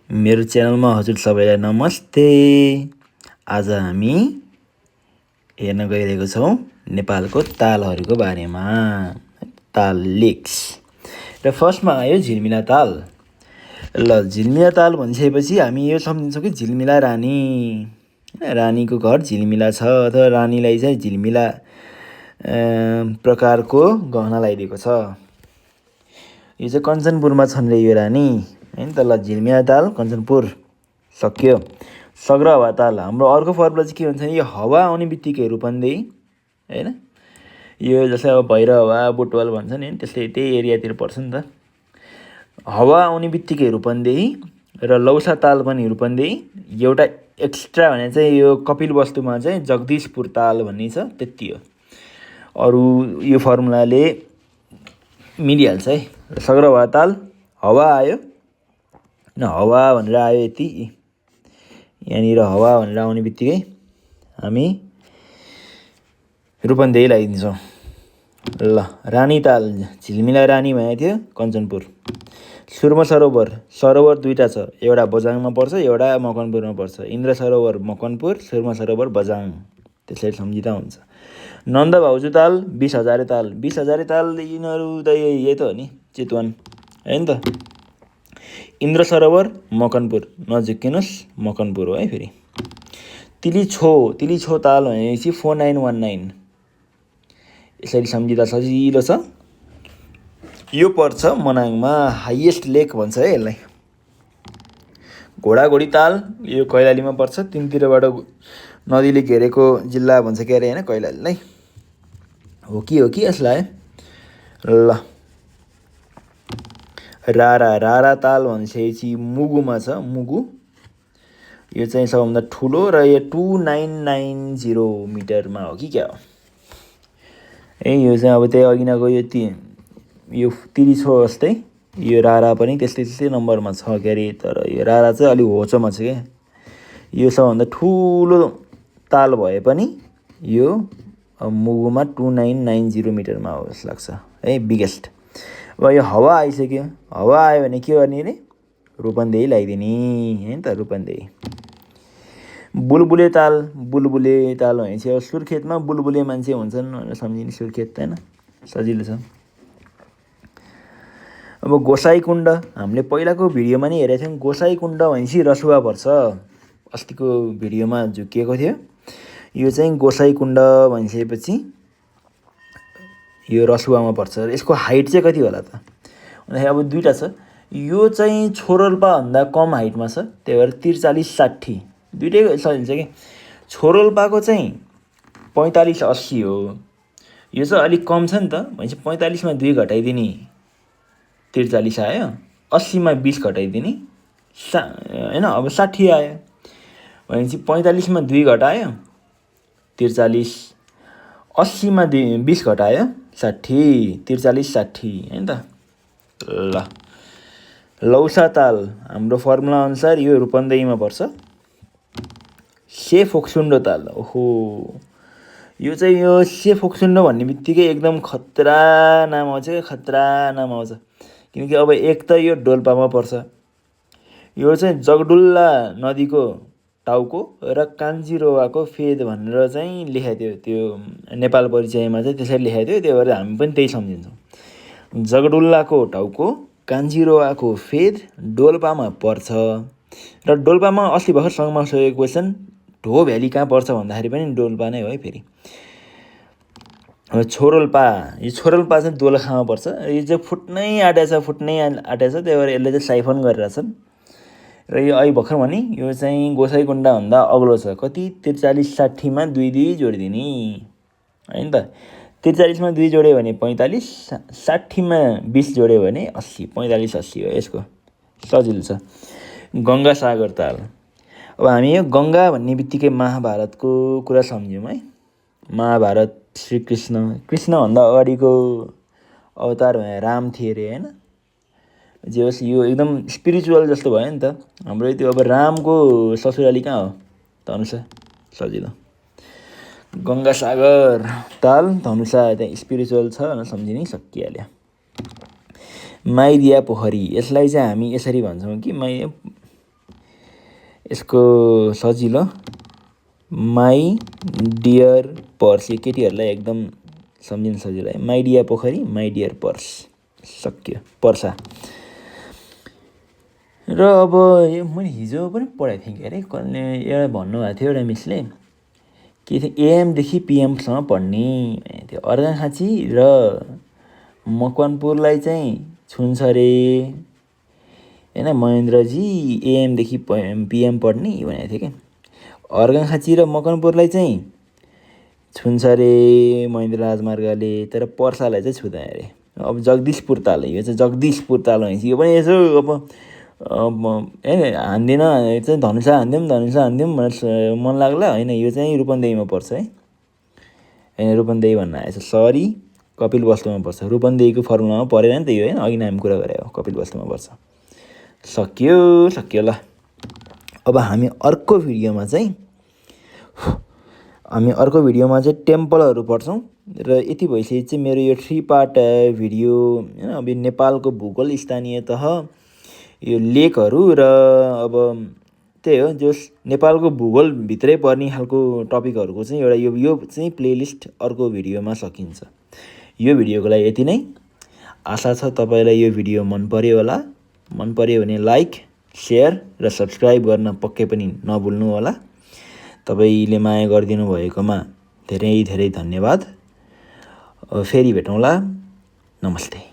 मेरो च्यानलमा हजुर सबैलाई नमस्ते। आज हामी हेर्न गइरहेको छौँ नेपालको तालहरूको बारेमा। ताल लेक्स र फर्स्टमा आयो झिलमिला ताल। ल झिलमिला ताल भनिसकेपछि हामी यो सम्झिन्छौँ कि झिलमिला रानी, रानीको घर झिलमिला छ अथवा रानीलाई चाहिँ झिलमिला प्रकारको गहना लगाइदिएको छ। यो चाहिँ कञ्चनपुरमा छन् रे यो रानी हैन त। ल झिलमिला ताल कञ्चनपुर सक्यो। सग्र हावा ताल हाम्रो अर्को फर्मुला चाहिँ के हुन्छ भने यो हावा आउने बित्तिकै रूपन्देही हैन। यो जस्तै अब भैरव हावा बुटवल भन्छ नि त्यस्तै त्यही एरियातिर पर्छ नि त। हावा आउने बित्तिकै रूपन्देही र लौसा ताल पनि रूपन्देही। एउटा एक्स्ट्रा भने चाहिँ यो कपिलवस्तुमा चाहिँ जगदीशपुर ताल भन्ने छ, त्यति हो। अरू यो फर्मुलाले मिलिहाल्छ है। सग्र हावा ताल हावा आयो न, हावा भनेर आयो यति, यहाँनिर हावा भनेर आउने बित्तिकै हामी रूपन्देही लगाइदिन्छौँ। ल रानी ताल झिलमिला रानी भनेको थियो कञ्चनपुर। सुर्म सरोवर, सरोवर दुईवटा छ, एउटा बझाङमा पर्छ एउटा मकनपुरमा पर्छ। इन्द्र सरोवर मकनपुर, सुर्म सरोवर बझाङ, त्यसरी सम्झिँदा हुन्छ। नन्द भाउजू ताल, 20,000 ताल। 20,000 ताल यिनीहरू त यही त हो नि, चितवन होइन त। इन्द्र सरोवर मकनपुर, नजिकिनुहोस् मकनपुर हो है। फेरि तिली छो ताल भनेपछि 4919, यसरी सम्झिँदा सजिलो छ। यो पर्छ मनाङमा, हाइएस्ट लेक भन्छ है यसलाई। घोडाघोडी ताल यो कैलालीमा पर्छ, तिनतिरबाट नदीले घेरेको जिल्ला भन्छ के अरे होइन कैलालीलाई। हो कि यसलाई। ल रारा ताल भनेपछि मुगुमा छ, मुगु। यो चाहिँ सबभन्दा ठुलो र यो 2990 मिटरमा हो कि क्या हो ए। यो चाहिँ अब त्यही अघिनाको यो तिली छो जस्तै यो रारा पनि त्यस्तै नम्बरमा छ के अरे। तर यो रारा चाहिँ अलिक होचोमा छ क्या। यो सबभन्दा ठुलो ताल भए पनि यो मुगुमा 2990 मिटरमा हो जस्तो लाग्छ है, बिगेस्ट। अब यो हावा आइसक्यो, हावा आयो भने के गर्ने रे, रूपन्देही लगाइदिने होइन त। रूपन्देही। बुलबुले ताल भनेपछि अब सुर्खेतमा बुलबुले मान्छे हुन्छन् भनेर सम्झिने, सुर्खेत होइन, सजिलो छ। अब गोसाइकुण्ड हामीले पहिलाको भिडियोमा नि हेरेको थियौँ। गोसाइकुण्ड भनेपछि रसुवा पर्छ, अस्तिको भिडियोमा झुकिएको थियो। यो चाहिँ गोसाइकुण्ड भनिसकेपछि यो रसुवामा पर्छ। यसको हाइट चाहिँ कति होला त भन्दाखेरि अब दुईवटा छ। यो चाहिँ छोरोल्पाभन्दा कम हाइटमा छ, त्यही भएर 43-60 दुइटैको सजिन्छ कि। छोरोल्पाको चाहिँ 45-80 हो। यो चाहिँ अलिक कम छ नि त, भनेपछि 45मा 2 घटाइदिने 43 आयो, 80मा 20 घटाइदिने होइन, अब 60 आयो। भनेपछि 45मा 2 घटायो 43, 80मा 20 घटायो 60, 43-60 होइन त। ल लौसा ताल हाम्रो फर्मुला अनुसार यो रूपन्देहीमा पर्छ। सेफोक्सुन्डो ताल, ओहो यो चाहिँ यो सेफोक्सुन्डो भन्ने बित्तिकै एकदम खतरा नाम आउँछ क्या, खतरा नाम आउँछ। किनकि अब एक त यो डोल्पामा पर्छ, यो चाहिँ जगडुल्ला नदीको टाउको र कान्जिरोवाको फेद भनेर चाहिँ लेखेको थियो, त्यो नेपाल परिचयमा चाहिँ त्यसरी लेखेको थियो। त्यही भएर हामी पनि त्यही सम्झिन्छौँ। जगडुल्लाको टाउको, कान्जिरोवाको फेद डोल्पामा पर्छ। र डोल्पामा अस्ति भर्खर सङ्गमा सोधेको क्वेसन, ढो भ्याली कहाँ पर्छ भन्दाखेरि पनि डोल्पा नै हो है। फेरि छोरोल्पा, यो छोरोल्पा चाहिँ दोलखामा पर्छ। यो चाहिँ फुट्नै आँटेछ, त्यही भएर यसले चाहिँ साइफन गरेर छन्। र यो अहिले भर्खर भने यो चाहिँ गोसाइकुण्डभन्दा अग्लो छ। कति 43-60मा 2 जोडिदिने होइन त। 43मा 2 जोड्यो भने 45, 60मा 20 जोड्यो भने 80, 45-80 हो यसको, सजिलो छ। गङ्गासागर ताल, अब हामी यो गङ्गा भन्ने बित्तिकै महाभारतको कुरा सम्झ्यौँ है। महाभारत कृष्णभन्दा अगाडिको अवतार भने राम थिए अरे होइन। जे होस् यो एकदम स्पिरिचुअल जस्तो भयो नि त हाम्रो। त्यो अब रामको ससुराली कहाँ हो, धनुषा, सजिलो। गङ्गासागर ताल धनुषा, त्यहाँ स्पिरिचुअल छ भनेर सम्झिनै सकिहाल्यो। माइदिया पोखरी, यसलाई चाहिँ हामी यसरी भन्छौँ कि यसको सजिलो माई डियर पर्स, यो केटीहरूलाई एकदम सम्झिन सजिलो है। माई डियर पोखरी, माई डियर पर्स, सक्यो पर्सा। र अब यो मैले हिजो पनि पढाएको थिएँ कि अरे, कसले एउटा भन्नुभएको थियो एउटा मिसले, के थियो एएमदेखि पिएमसम्म पढ्ने त्यो अर्घाखाँची र मकवानपुरलाई चाहिँ छुन्छ अरे होइन महेन्द्रजी, एएमदेखि पिएम पढ्ने भनेको थियो कि। अर्घाखाँची र मकवानपुरलाई चाहिँ छुन्छ अरे महेन्द्र राजमार्गले, तर पर्सालाई चाहिँ छुँदैन अरे। अब जगदीशपुर ताल, यो चाहिँ जगदीशपुर ताल भनेपछि यो पनि यसो अब हान्दिनँ चाहिँ धनुषा हानिदिउँ भनेर मन लाग्ला होइन। यो चाहिँ रूपन्देहीमा पर्छ है, होइन रूपन्देही भन्न आएछ, सरी कपिल वस्तुमा पर्छ। रूपन्देहीको फर्मुलामा परेन नि त यो होइन, अघि नै हामी कुरा गरे हो, कपिल वस्तुमा पर्छ। सक्यो ल। अब हामी अर्को भिडियोमा चाहिँ टेम्पलहरू पढ्छौँ। र यति भइसकेपछि चाहिँ मेरो यो 3 पार्ट भिडियो होइन, अब नेपालको भूगोल, स्थानीय तह, यो लेकहरू र अब त्यही हो जो नेपालको भूगोलभित्रै पर्ने खालको टपिकहरूको चाहिँ एउटा यो चाहिँ प्लेलिस्ट अर्को भिडियोमा सकिन्छ। यो भिडियोको लागि यति नै। आशा छ तपाईँलाई यो भिडियो मन पर्यो होला। मन पर्यो भने लाइक, सेयर र सब्सक्राइब गर्न पक्कै पनि नभुल्नु होला। तपाईँले माया गरिदिनु भएकोमा धेरै धेरै धन्यवाद। फेरि भेटौँला। नमस्ते।